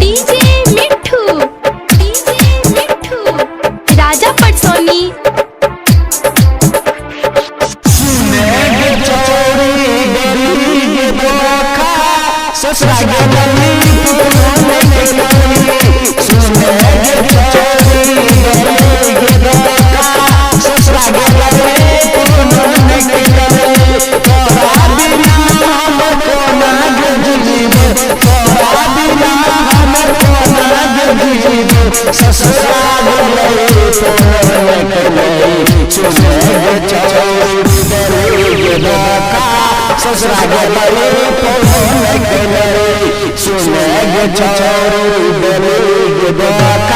DJ मिठू राजा पटसोनी। ससुरा गले सुने चौरी बड़ी बाका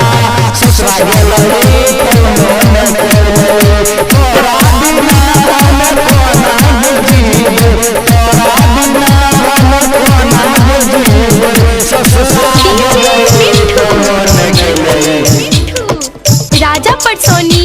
ससुरा गले तोरा बिना हम कोना जीव तोरा बिना हम कोना जीव ससुरा राजा पटसोनी।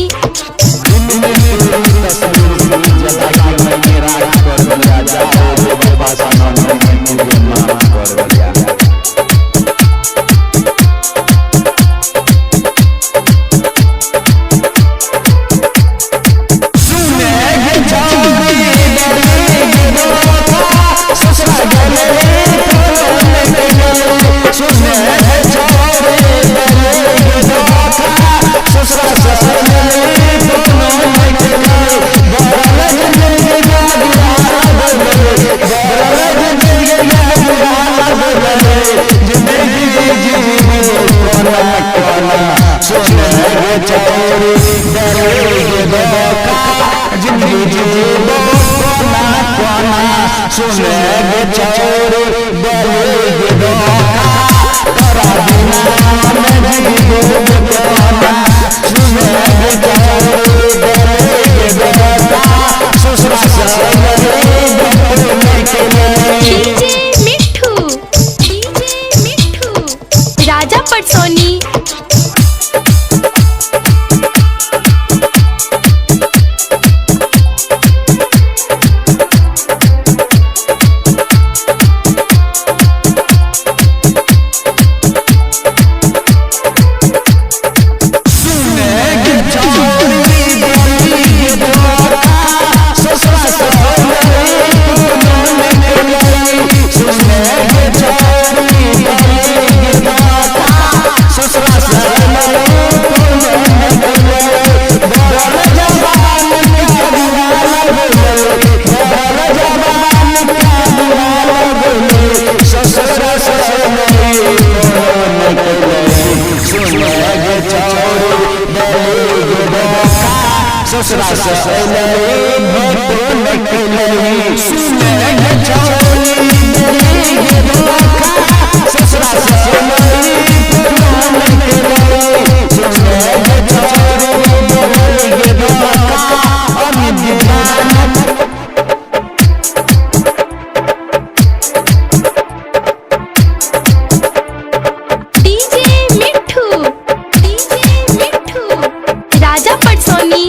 राजा पटसोनी। ससुरा ससुरा भटो निकली सुने चौरी ससुरा ससुरा भटो निकली सुने डीजे मिठू राजा पटसोनी।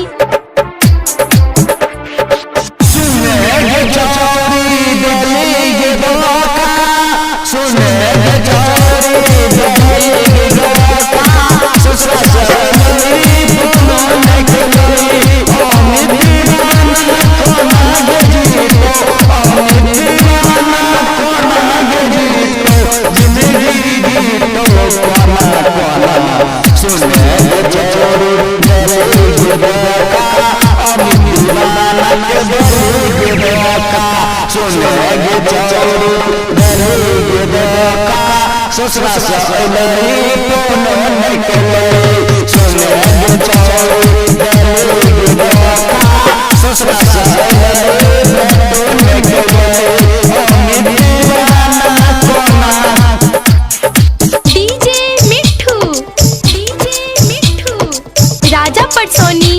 ससुरा ससुरा निकले सुने चौरी ससुरा ससुरा डीजे मिठू राजा पटसोनी।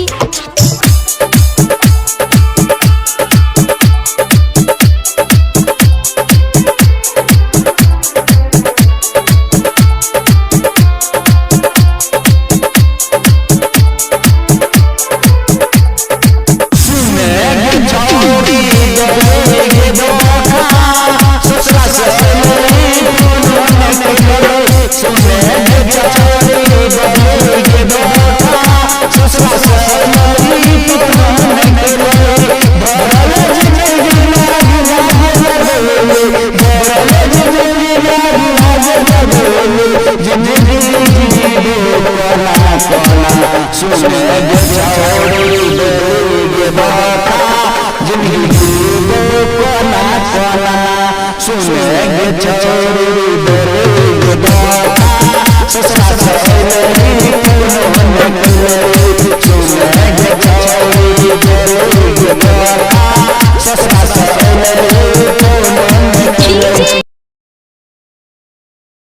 कोना सुने गे चौड़ी गे बाका जिंदगी दो कोना कोना सुने गे चौड़ी